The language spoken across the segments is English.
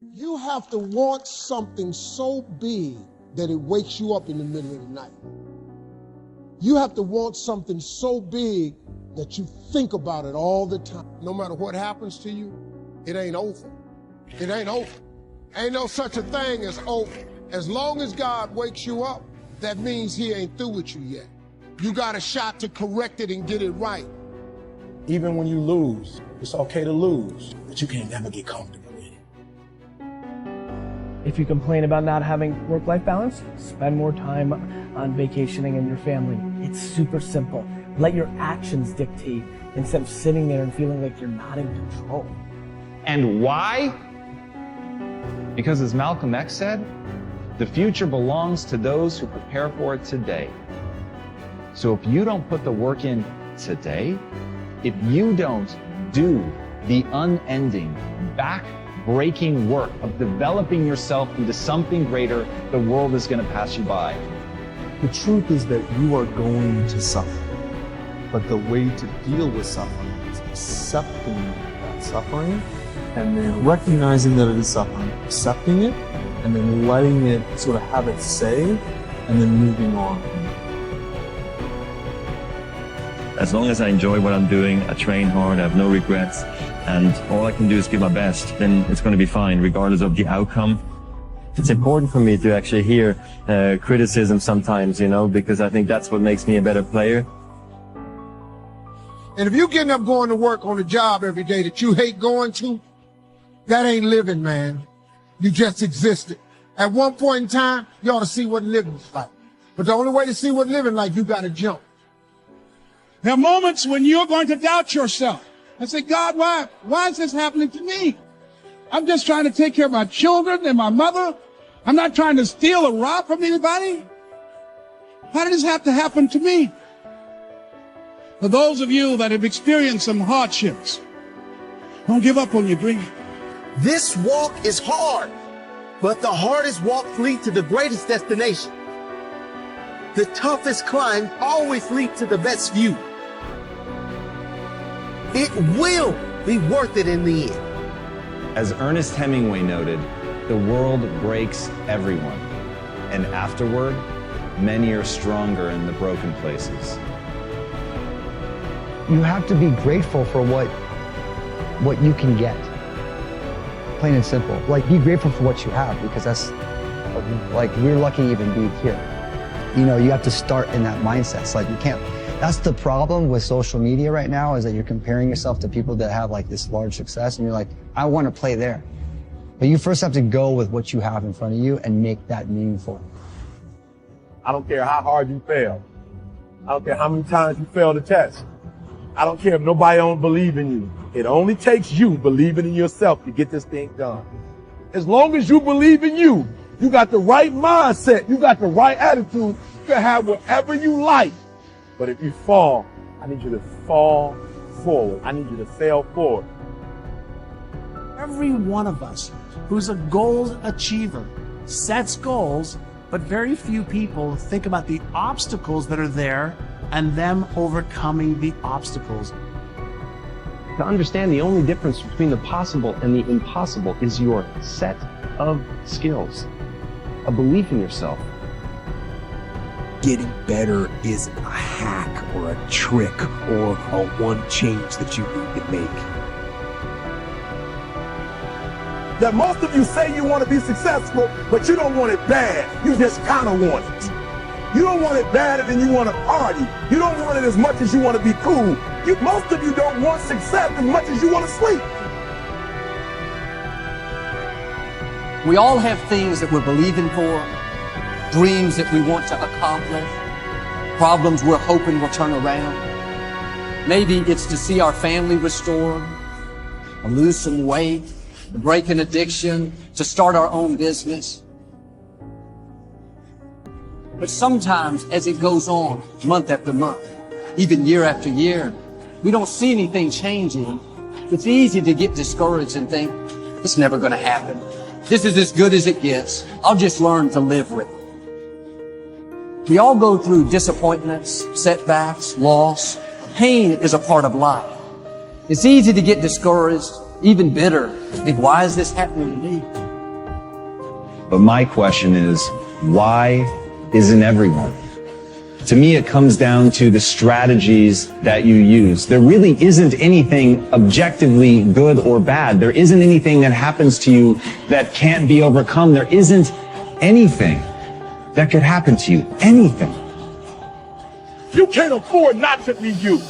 You have to want something so big that it wakes you up in the middle of the night. You have to want something so big that you think about it all the time. No matter what happens to you, it ain't over. It ain't over. Ain't no such a thing as over. As long as God wakes you up, that means he ain't through with you yet. You got a shot to correct it and get it right. Even when you lose, it's okay to lose, but you can never get comfortable with it. If you complain about not having work-life balance, spend more time on vacationing and your family. It's super simple. Let your actions dictate instead of sitting there and feeling like you're not in control. And why? Because as Malcolm X said, the future belongs to those who prepare for it today. So if you don't put the work in today, if you don't do the unending, back-breaking work of developing yourself into something greater, the world is going to pass you by. The truth is that you are going to suffer. But the way to deal with suffering is accepting that suffering and then recognizing that it is suffering, accepting it, and then letting it sort of have its say, and then moving on. As long as I enjoy what I'm doing, I train hard, I have no regrets, and all I can do is give my best, then it's going to be fine, regardless of the outcome. It's important for me to actually hear criticism sometimes, because I think that's what makes me a better player. And if you're getting up going to work on a job every day that you hate going to, that ain't living, man. You just existed. At one point in time, you ought to see what living's like. But the only way to see what living like, you got to jump. There are moments when you're going to doubt yourself and say, God, why is this happening to me? I'm just trying to take care of my children and my mother. I'm not trying to steal or rob from anybody. Why did this have to happen to me? For those of you that have experienced some hardships, don't give up on your dream. This walk is hard, but the hardest walks lead to the greatest destination. The toughest climb always leads to the best view. It will be worth it in the end. As Ernest Hemingway noted, the world breaks everyone, and afterward, many are stronger in the broken places. You have to be grateful for what you can get. Plain and simple. Like, be grateful for what you have, because that's, like, we're lucky to even be here. You have to start in that mindset. It's like, you can't, that's the problem with social media right now, is that you're comparing yourself to people that have like this large success, and you're like, I want to play there. But you first have to go with what you have in front of you and make that meaningful. I don't care how hard you fail. I don't care how many times you fail the test. I don't care if nobody don't believe in you. It only takes you believing in yourself to get this thing done. As long as you believe in you, you got the right mindset, you got the right attitude, you can have whatever you like. But if you fall, I need you to fall forward. I need you to fail forward. Every one of us who's a goal achiever sets goals, but very few people think about the obstacles that are there and them overcoming the obstacles. To understand, the only difference between the possible and the impossible is your set of skills, a belief in yourself. Getting better isn't a hack or a trick or a one change that you need to make. That most of you say you want to be successful, but you don't want it bad. You just kind of want it. You don't want it badder than you want to party. You don't want it as much as you want to be cool. Most of you don't want success as much as you want to sleep. We all have things that we're believing for, dreams that we want to accomplish, problems we're hoping will turn around. Maybe it's to see our family restored, or lose some weight, to break an addiction, to start our own business. But sometimes as it goes on, month after month, even year after year, we don't see anything changing. It's easy to get discouraged and think, it's never going to happen. This is as good as it gets. I'll just learn to live with it. We all go through disappointments, setbacks, loss. Pain is a part of life. It's easy to get discouraged, even bitter. Think, why is this happening to me? But my question is, why isn't everyone? To me, it comes down to the strategies that you use. There really isn't anything objectively good or bad. There isn't anything that happens to you that can't be overcome. There isn't anything that could happen to you. Anything. You can't afford not to be you.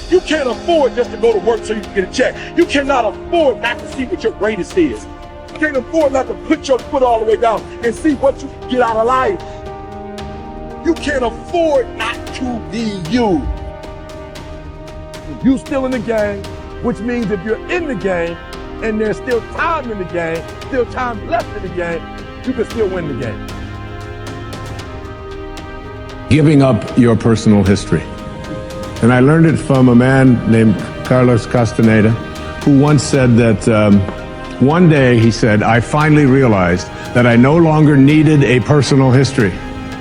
You can't afford just to go to work so you can get a check. You cannot afford not to see what your greatest is. You can't afford not to put your foot all the way down and see what you can get out of life. You can't afford not to be you. You still in the game, which means if you're in the game and there's still time in the game, still time left in the game, you can still win the game. Giving up your personal history. And I learned it from a man named Carlos Castaneda, who once said that one day he said, I finally realized that I no longer needed a personal history.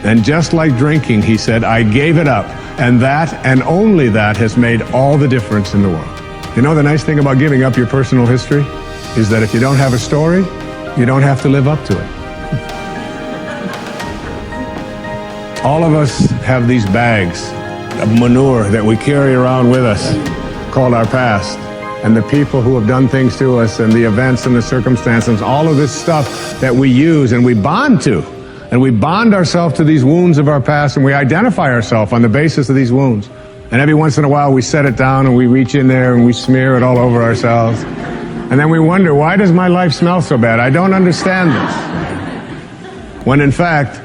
And just like drinking, he said, I gave it up. And that, and only that, has made all the difference in the world. You know, the nice thing about giving up your personal history is that if you don't have a story, you don't have to live up to it. All of us have these bags of manure that we carry around with us called our past. And the people who have done things to us and the events and the circumstances, all of this stuff that we use and we bond to. And we bond ourselves to these wounds of our past and we identify ourselves on the basis of these wounds. And every once in a while we set it down and we reach in there and we smear it all over ourselves. And then we wonder, why does my life smell so bad? I don't understand this. When in fact,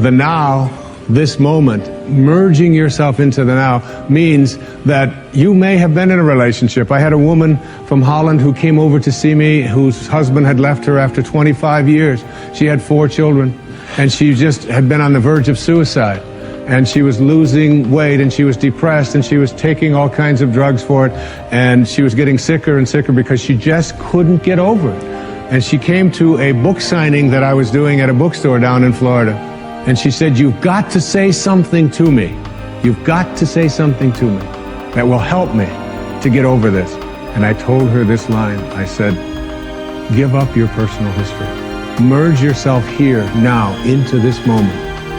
the now, this moment, merging yourself into the now means that you may have been in a relationship. I had a woman from Holland who came over to see me whose husband had left her after 25 years. She had 4 children. And she just had been on the verge of suicide. And she was losing weight and she was depressed and she was taking all kinds of drugs for it. And she was getting sicker and sicker because she just couldn't get over it. And she came to a book signing that I was doing at a bookstore down in Florida. And she said, you've got to say something to me. You've got to say something to me that will help me to get over this. And I told her this line. I said, give up your personal history. Merge yourself here, now, into this moment.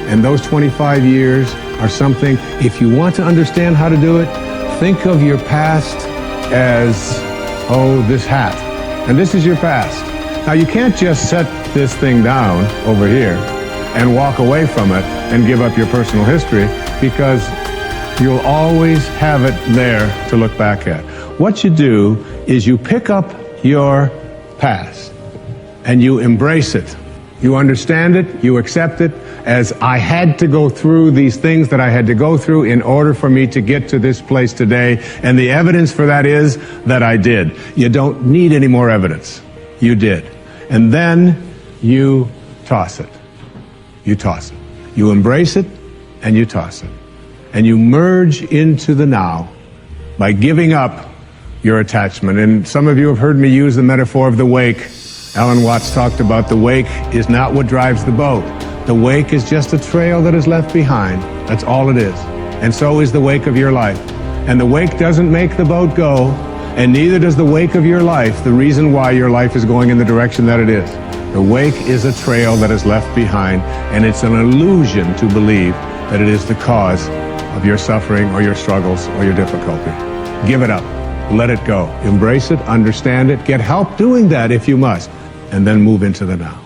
And those 25 years are something, if you want to understand how to do it, think of your past as, oh, this hat. And this is your past. Now, you can't just set this thing down over here and walk away from it and give up your personal history, because you'll always have it there to look back at. What you do is you pick up your past and you embrace it. You understand it, you accept it as, I had to go through these things that I had to go through in order for me to get to this place today, and the evidence for that is that I did. You don't need any more evidence. You did. And then you toss it. You toss it. You embrace it and you toss it. And you merge into the now by giving up your attachment. And some of you have heard me use the metaphor of the wake. Alan Watts talked about the wake is not what drives the boat. The wake is just a trail that is left behind. That's all it is. And so is the wake of your life. And the wake doesn't make the boat go, and neither does the wake of your life the reason why your life is going in the direction that it is. The wake is a trail that is left behind, and it's an illusion to believe that it is the cause of your suffering or your struggles or your difficulty. Give it up. Let it go. Embrace it. Understand it. Get help doing that if you must. And then move into the now.